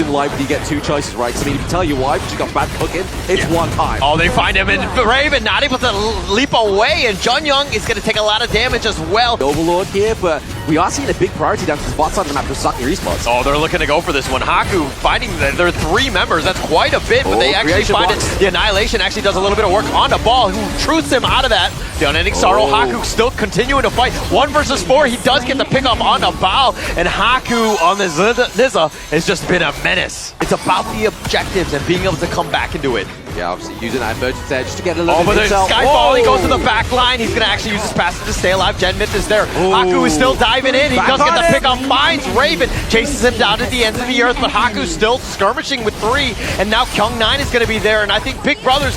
in life do you get two choices, right? Because I mean, if you tell your wife she got bad cooking, it's one time. Oh, they find him, and Raven not able to leap away, and Junyoung is going to take a lot of damage as well. Overlord here, but we are seeing a big priority down to the spot side of the map for Vesakha Esports. Oh, they're looking to go for this one. Haku finding that there are 3 members. That's quite a bit, but they actually find it. The Annihilation actually does a little bit of work on the ball, who truths him out of that. The Unending Sorrow, Haku still continuing to fight. 1 versus 4, he does get the pick up on the bow, and Haku on the Nizza has just been a menace. It's about the objectives and being able to come back into it. Yeah, obviously using that emergency edge just to get a little bit but of there's Skyfall, he goes to the back line. He's going to actually use his passive to stay alive. Gen Myth is there. Haku is still diving in. He does get the pick up, finds Raven, chases him down at the ends of the earth, but Haku's still skirmishing with 3, and now Kyung9 is going to be there, and I think Big Brother's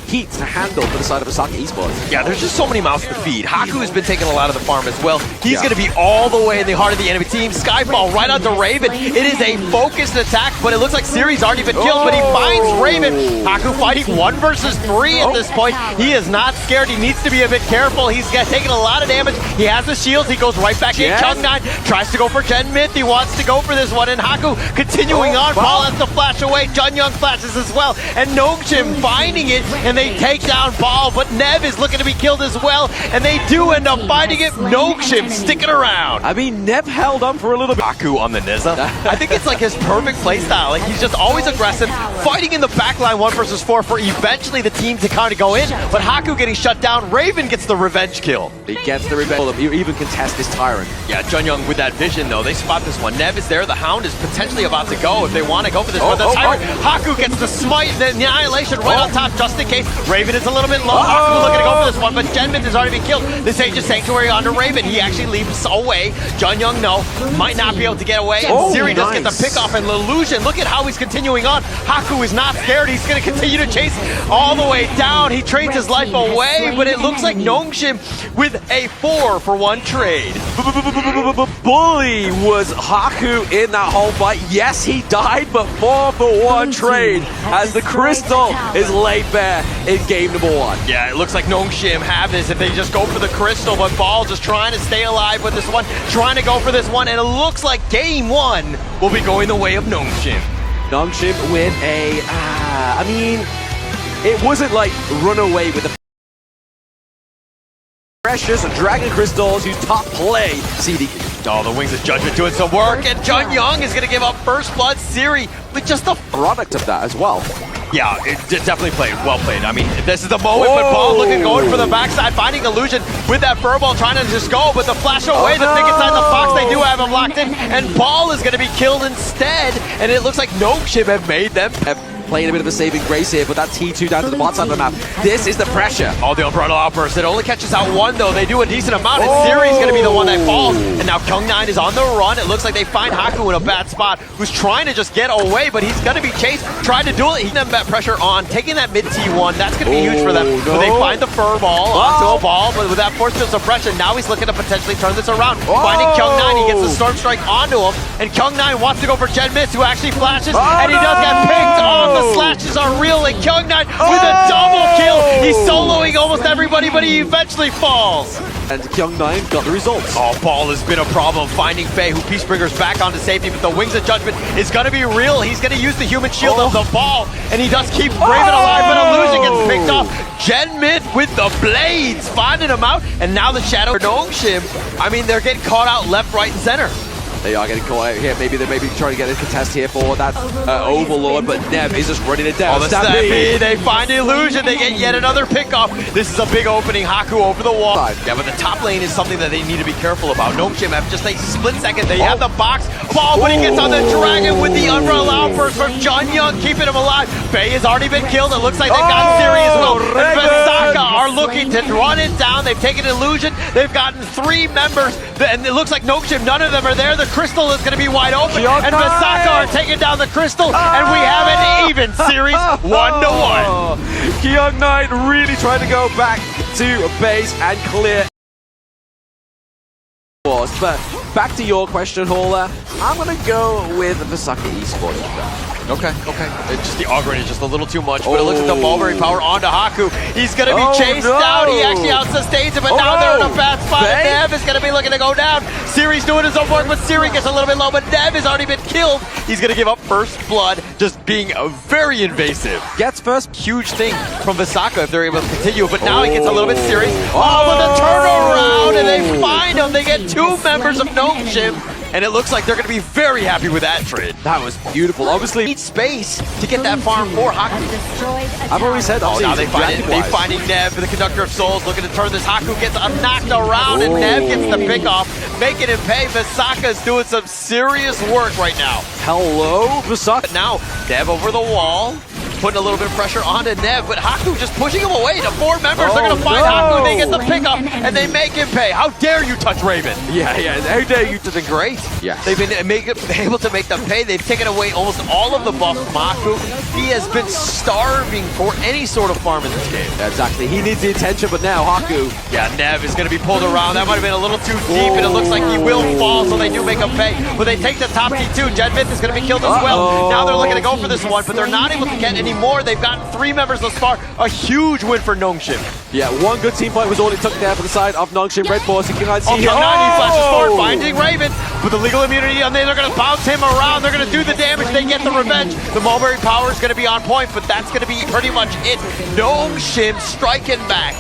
heat to handle for the side of Vesakha Esports. Yeah, there's just so many mouths to feed. Haku has been taking a lot of the farm as well. He's going to be all the way in the heart of the enemy team. Skyfall right onto Raven. It is a focused attack, but it looks like Siri's already been killed, but he finds Raven. Haku fighting 1 versus 3 at this point. He is not scared. He needs to be a bit careful. He's taking a lot of damage. He has the shields. He goes right back in. Kyung9 tries to go for Gen Myth. He wants to go for this one, and Haku continuing on. Paul has to flash away. Junyoung flashes as well, and Nongshim finding it, and they take down Ball, but Nev is looking to be killed as well, and they do end up fighting it. Nongshim sticking around. I mean, Nev held on for a little bit. Haku on the Nizza. I think it's like his perfect playstyle. Like, he's just always aggressive, fighting in the backline 1 versus 4 for eventually the team to kind of go in, but Haku getting shut down. Raven gets the revenge kill. He gets the revenge. You even contest this Tyrant. Yeah, Junyoung with that vision though. They spot this one. Nev is there. The Hound is potentially about to go if they want to go for this. But the Tyrant, Haku gets the smite, the Annihilation right on top just in case. Raven is a little bit low. Haku looking to go for this one, but Gen Myth has already been killed. This Aegis Sanctuary onto Raven. He actually leaps away. Junyoung, no, might not be able to get away. And Siri does get the pick off, and Illusion, look at how he's continuing on. Haku is not scared. He's going to continue to chase all the way down. He trades his life away, but it looks like Nongshim with a 4-for-1 trade. Bully was Haku in that whole fight. Yes, he died, but 4-for-1 trade as the crystal is laid bare in game number 1. Yeah, it looks like Nongshim have this if they just go for the crystal, but Ball just trying to stay alive with this one, trying to go for this one, and it looks like game 1 will be going the way of Nongshim. Nongshim with a, I mean, it wasn't like run away with the precious Dragon Crystals, whose top play, CD. Oh, the Wings of Judgment doing some work, and Junyoung is going to give up first blood. Siri with just the product of that as well. Yeah, it definitely played, well played. I mean, this is the moment, but Ball going for the backside, finding Illusion with that furball, trying to just go, but the flash away, the thing inside the box, they do have him locked in, and Ball is going to be killed instead, and it looks like Nongshim have made them. Playing a bit of a saving grace here, but that T2 down to the bottom side of the map. This is the pressure. Oh, the Umbrella Outburst. It only catches out 1, though. They do a decent amount, and Siri's going to be the one that falls. And now Kyung9 is on the run. It looks like they find Haku in a bad spot, who's trying to just get away, but he's going to be chased. Tried to duel it. He's them that pressure on, taking that mid T1. That's going to be huge for them. But they find the fur ball onto a ball, but with that force field suppression, now he's looking to potentially turn this around. Finding Kyung9, he gets the Storm Strike onto him, and Kyung9 wants to go for Gen Myth, who actually flashes, and he does get picked off. The slashes are real, and Kyung9 with a double kill. He's soloing almost everybody, but he eventually falls. And Kyung9 got the results. Oh, Ball has been a problem finding Faye, who Peacebringer's back onto safety, but the Wings of Judgment is going to be real. He's going to use the human shield of the Ball, and he does keep Raven alive, but Illusion gets picked off. Gen Myth with the blades, finding him out, and now the Shadow Nongshim. I mean, they're getting caught out left, right, and center. They are getting caught out here. Maybe they're trying to get a contest here for that Overlord, but Nev is just running it down. Oh, the Stampede. They find Illusion. They get yet another pickoff. This is a big opening. Haku over the wall. Yeah, but the top lane is something that they need to be careful about. Nongshim have just a split second. They have the box. Ball, but he gets on the Dragon with the Umbrella Outburst from Junyoung, keeping him alive. Faye has already been killed. It looks like they've got Siri as well. And Vesakha are looking to run it down. They've taken Illusion. They've gotten 3 members, and it looks like Nongshim, none of them are there. The Crystal is going to be wide open, and Vesakha are taking down the Crystal, and we have an even series, 1-1. Kyung9 really trying to go back to base and clear. But back to your question, Hauler, I'm going to go with Vesakha Esports. Okay. It's just the Ogren is just a little too much, but it looks like the Mulberry power onto Haku. He's going to be chased down. He actually out-sustains him, but now they're in a bad spot, and Nev is going to be looking to go down. Siri's doing his own work, but Siri gets a little bit low, but Nev has already been killed. killed. He's going to give up first blood, just being very invasive. Gets first. Huge thing from Vesakha if they're able to continue, but now he gets a little bit serious. Oh, but the turnaround, and they find him. They get 2 members of Nongshim, and it looks like they're going to be very happy with that trade. That was beautiful. Obviously, Need space to get that farm for Haku. I've already said, Oh, now they find it. They find finding Nev, the conductor of souls, looking to turn this. Haku gets knocked around, and Nev gets the pick off, making him pay. Vesakha is doing some serious work right now. Hello, Vesakha. Now, Nev over the wall, putting a little bit of pressure onto Nev, but Haku just pushing him away to 4 members. They're going to find Haku, they get the pick off, and they make him pay. How dare you touch Raven? Yeah, how dare you? It's been great. Yeah. They've been able to make them pay. They've taken away almost all of the buff from Haku. He has been starving for any sort of farm in this game. Yeah, exactly. He needs the attention, but now Haku. Yeah, Nev is going to be pulled around. That might have been a little too deep, and it looks like he will fall, so they do make him pay. But they take the top T2. Jedmith is going to be killed as well. Now they're looking to go for this one, but they're not able to get any more. They've gotten 3 members thus far. A huge win for Nongshim. Yeah, one good team fight was all it took there for the side of Nongshim RedForce. You can see He flashes forward, finding Raven with the legal immunity, and they're going to bounce him around. They're going to do the damage. They get the revenge. The Mulberry power is going to be on point, but that's going to be pretty much it. Nongshim striking back.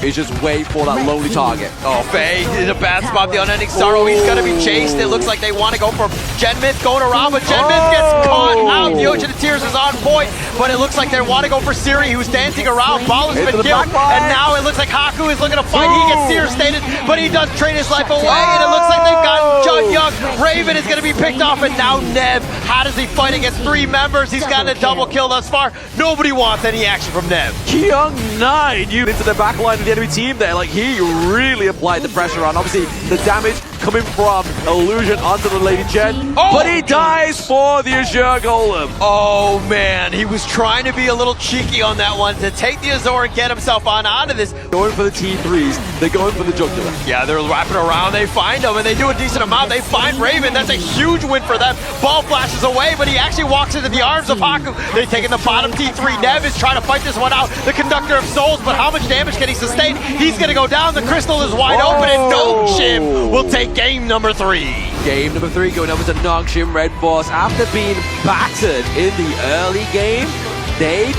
He's just wait for that lonely target. Oh, Faye in a bad spot. The unending sorrow. He's going to be chased. It looks like they want to go for Jedmith going around, but Jedmith gets caught out. The Ocean of Tears is on point, but it looks like they want to go for Siri, who's dancing around. Ball has been killed, and now it looks like Haku is looking to fight. He gets devastated, but he does trade his life away, and it looks like they've got Jun Young. Raven is going to be picked off, and now Nev. How does he fight against 3 members? He's gotten a double kill thus far. Nobody wants any action from Nev. Young 9, you into the back line of the enemy team there. Like, he really applied the pressure on. Obviously, the damage coming from Illusion onto the Lady Jen. But he dies for the Azure Golem. Oh, man. He was trying to be a little cheeky on that one to take the Azure and get himself on out of this. Going for the T3s. They're going for the jugular. Yeah, they're wrapping around. They find him, and they do a decent amount. They find Raven. That's a huge win for them. Ball flashes away, but he actually walks into the arms of Haku. They're taking the bottom T3. Nev is trying to fight this one out. The conductor of souls, but how much damage can he sustain? He's going to go down. The crystal is wide open, and Nongshim will take game number 3. Game number 3 going over to Nongshim RedForce. After being battered in the early game, they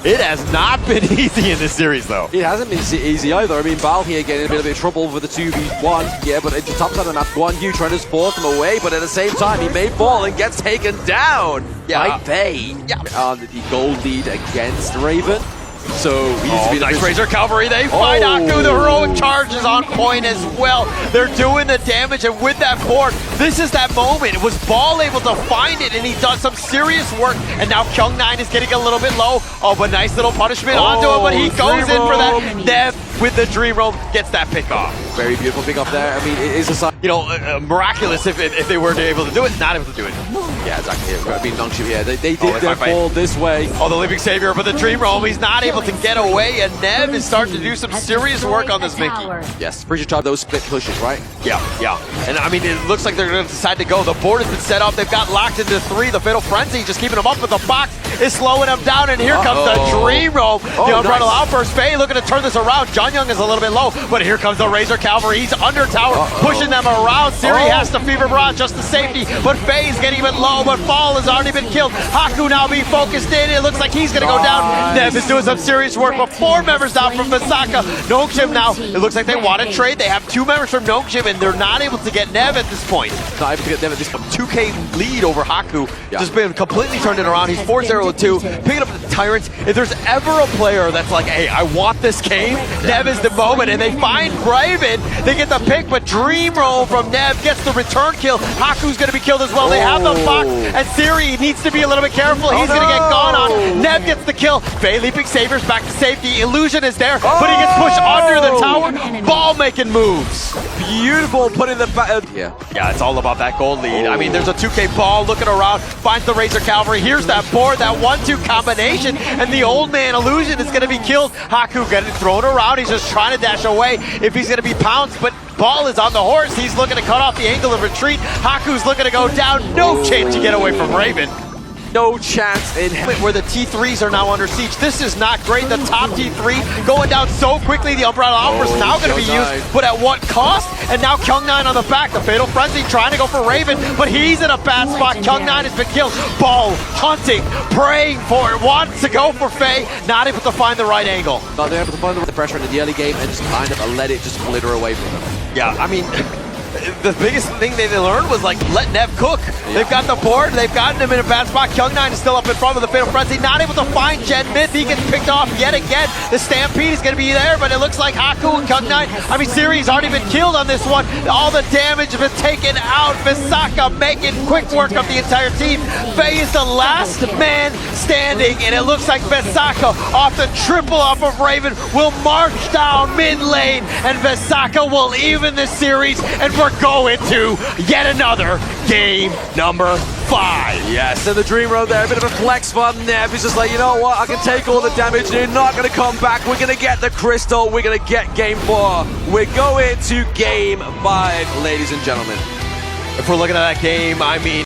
It has not been easy in this series, though. It hasn't been easy either. I mean, Bal here getting a bit of trouble with the 2v1. Yeah, but at the top side of the map, Guan Yu trying to force him away, but at the same time, he may fall and gets taken down by Faye. Yeah. On the gold lead against Raven. So he needs to be nice Razor Cavalry. They find Haku. The heroic charge is on point as well. They're doing the damage, and with that board, this is that moment. It was Ball able to find it, and he does some serious work. And now Kyung9 is getting a little bit low. Oh, but nice little punishment onto him, but he goes in for that. Nev with the Dream Roam gets that pick off. Very beautiful pick off there. I mean, it is a sign. You know, miraculous if they were able to do it. Not able to do it. Yeah, exactly. I mean, Nongshim, yeah, they did their fall this way. Oh, the Living Savior, but the Dream Roam, he's not able to get away, and Nev is starting to do some serious work on this Mickey. Yes, pretty sure those split pushes, right? Yeah. And I mean, it looks like they're going to decide to go. The board has been set up. They've got locked into 3. The Fatal Frenzy just keeping them up, but the box is slowing them down, and here comes the Dream Roam. The Unbridled Outburst. Faye looking to turn this around. Jun Young is a little bit low, but here comes the Razor Cavalry. He's under tower, pushing them around. Siri has to Fever Barrage just to safety, but Faye's getting even low, but Fall has already been killed. Haku now being focused in. It looks like he's going to go down. Nev is doing some serious work, but 4 members down from Vesakha. Nongshim now, it looks like they want to trade. They have 2 members from Nongshim, and they're not able to get Nev at this point. Not able to get Nev at this point. 2K lead over Haku. Just been completely turned it around. He's 4-0-2, picking up the Tyrants. If there's ever a player that's like, hey, I want this game, Nev is the moment, and they find Raven. They get the pick, but Dream Roll from Nev gets the return kill. Haku's going to be killed as well. They have the box, and Siri needs to be a little bit careful. He's going to get gone on. Nev gets the kill. Faye Leaping Saviors back to safety. Illusion is there, but he gets pushed under the tower. Ball making moves. Beautiful, putting the back. Yeah, it's all about that gold lead. I mean, there's a 2K Ball looking around, finds the Razor Cavalry. Here's that board, that 1-2 combination, and the old man Illusion is going to be killed. Haku getting thrown around. He's just trying to dash away if he's going to be pounced, but Ball is on the horse. He's looking to cut off the angle of retreat. Haku's looking to go down. No chance to get away from Raven. No chance in hell. Where the T3s are now under siege. This is not great. The top T3 going down so quickly. The Umbrella Offer is now going to be used, but at what cost? And now Kyung9 on the back. The Fatal Frenzy trying to go for Raven, but he's in a bad spot. Kyung9 has been killed. Ball, hunting, praying for it. Wants to go for Faye. Not able to find the right angle. Not able to find the pressure in the early game and just kind of let it just glitter away from them. Yeah, I mean, the biggest thing they learned was, like, let Nev cook. Yeah. They've got the board, they've gotten him in a bad spot. Kyung9 is still up in front of the Fatal Frenzy, not able to find Gen Myth. He gets picked off yet again. The Stampede is going to be there, but it looks like Haku and Kyung9, I mean, Siri's already been killed on this one. All the damage has been taken out. Vesakha making quick work of the entire team. Faye is the last man standing, and it looks like Vesakha, off the triple off of Raven, will march down mid lane, and Vesakha will even this series, and we're going to yet another game number 5. Yes, and the Dream Road there, a bit of a flex for Nev. He's just like, you know what, I can take all the damage, they're not going to come back, we're going to get the crystal, we're going to get game 4. We're going to game 5, ladies and gentlemen. If we're looking at that game, I mean,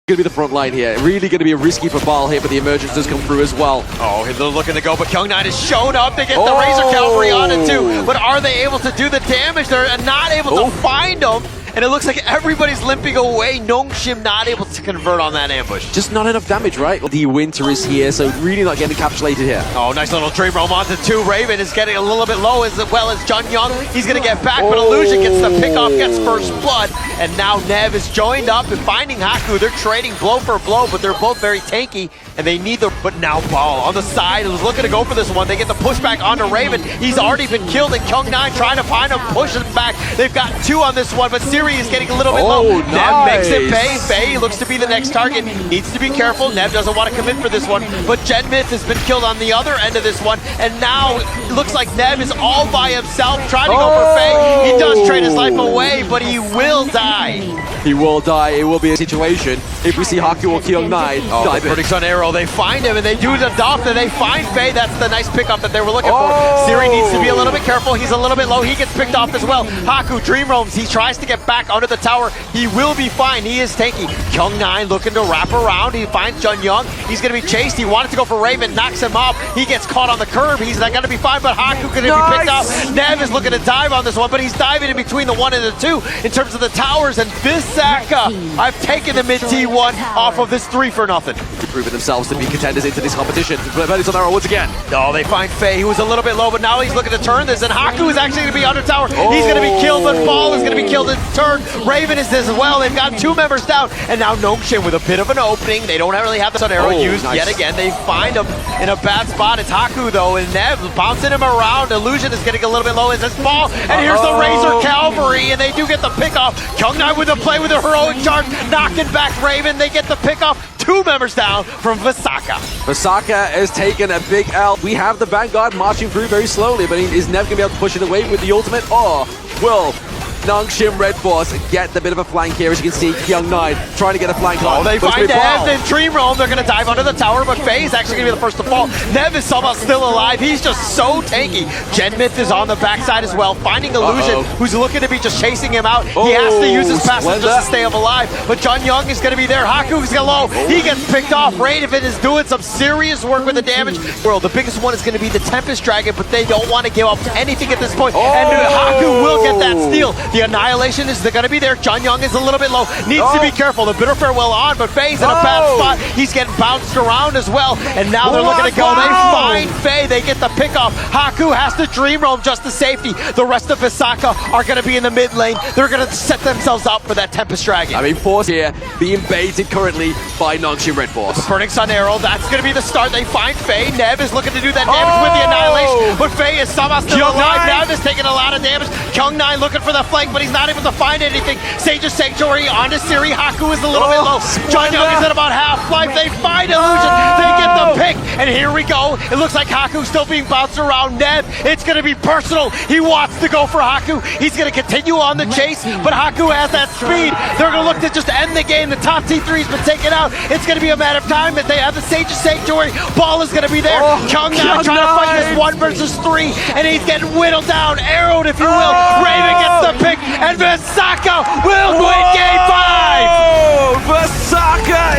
going to be the front line here. Really going to be a risky for Ball here, but the emergence does come through as well. Oh, they're looking to go, but Kyung9 has shown up. They get the Razor Cavalry on it too, but are they able to do the damage? They're not able to find them, and it looks like everybody's limping away. Nongshim not able to convert on that ambush. Just not enough damage, right? The Winter is here, so really not getting encapsulated here. Oh, nice little Dream Roam onto 2. Raven is getting a little bit low, as well as Junyoung. He's going to get back, but Illusion gets the pick off, gets first blood, and now Nev is joined up and finding Haku. They're trading blow for blow, but they're both very tanky, and they need the, but now Ball on the side who's looking to go for this one. They get the pushback onto Raven. He's already been killed, and Kyung9 trying to find him, push him back. They've got 2 on this one, but Siri is getting a little bit low. Nice. Nev makes it pay. Faye looks to be the next target. Needs to be careful. Nev doesn't want to commit for this one, but Gen Myth has been killed on the other end of this one, and now it looks like Nev is all by himself trying to go for Faye. He does trade his life away, but he will die. He will die. It will be a situation if we see Haku or Kyung9. Oh, Verdict on Arrow. They find him, and they do the adopt, and they find Faye. That's the nice pickup that they were looking for. Siri needs to be a little bit careful. He's a little bit low. He gets picked off as well. Haku Dream Roams. He tries to get back under the tower. He will be fine. He is tanky. Kyung9 looking to wrap around. He finds Junyoung. He's going to be chased. He wanted to go for Raven. Knocks him off. He gets caught on the curb. He's not going to be fine, but Haku going to be picked off. Nev is looking to dive on this one, but he's diving in between the 1 and the 2 in terms of the towers, and Vesakha, I've taken the mid T1 off of this 3 for nothing. Proving themselves to be contenders into this competition. Verdict on Arrow once again. Oh, they find Faye, who was a little bit low, but now he's looking to turn this, and Haku is actually going to be under tower. He's going to be killed, but Ball is going to be killed in turn. Raven is as well. They've got 2 members down, and now Nongshim with a bit of an opening. They don't really have the Sun Arrow used yet again. They find him in a bad spot. It's Haku though, and Nev bouncing him around. Illusion is getting a little bit low as this Ball, and here's the Razor Cavalry, and they do get the pick off. Kyung9 with the play with a heroic charge, knocking back Raven. They get the pick off. 2 members down from Vesakha. Vesakha has taken a big L. We have the Vanguard marching through very slowly, but is Nev going to be able to push it away with the ultimate, or will Nongshim RedForce get the bit of a flank here? As you can see, Kyung9 trying to get a flank on. Oh, they find Nev in Dream Realm. They're going to dive under the tower, but Faye is actually going to be the first to fall. Nev is somehow still alive. He's just so tanky. Gen Myth is on the backside as well, finding Illusion, who's looking to be just chasing him out. He has to use his passive just to stay alive, but Junyoung is going to be there. Haku is low. He gets picked off. Raven is doing some serious work with the damage. The biggest one is going to be the Tempest Dragon, but they don't want to give up anything at this point, and Haku will get that steal. The Annihilation is going to be there. Junyoung is a little bit low. Needs to be careful. The Bitter Farewell on, but Faye's in a bad spot. He's getting bounced around as well, and now they're looking to go. They find Faye. They get the pick off. Haku has to Dream Roam just to safety. The rest of Vesakha are going to be in the mid lane. They're going to set themselves up for that Tempest Dragon. I mean, Force here being baited currently by Nongshim RedForce. Burning Sun Arrow, that's going to be the start. They find Faye. Nev is looking to do that damage with the Annihilation, but Faye is somehow still alive. Nev is taking a lot of damage. Kyung9 looking for the flank, but he's not able to find anything. Sage's Sanctuary onto Siri. Haku is a little bit low. Junyoung is at about half life. They find Illusion. They get the pick, and here we go. It looks like Haku's still being bounced around. Nev, it's going to be personal. He wants to go for Haku. He's going to continue on the chase, but Haku has that speed. They're going to look to just end the game. The top T3's been taken out. It's going to be a matter of time that they have the Sage's Sanctuary. Ball is going to be there. Kyung9 trying to fight this 1 versus 3, and he's getting whittled down, arrowed if you will. Raven gets the pick, and Vesakha will win game 5! Vesakha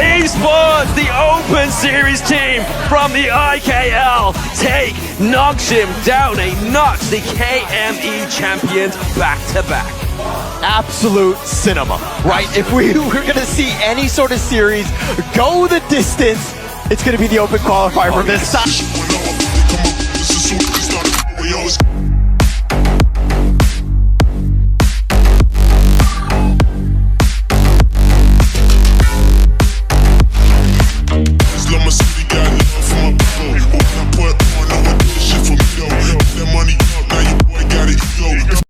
Series team from the IKL take Nongshim down a notch. The KME champions back-to-back. Absolute cinema, right? If we were going to see any sort of series go the distance, it's going to be the open qualifier for Vesakha.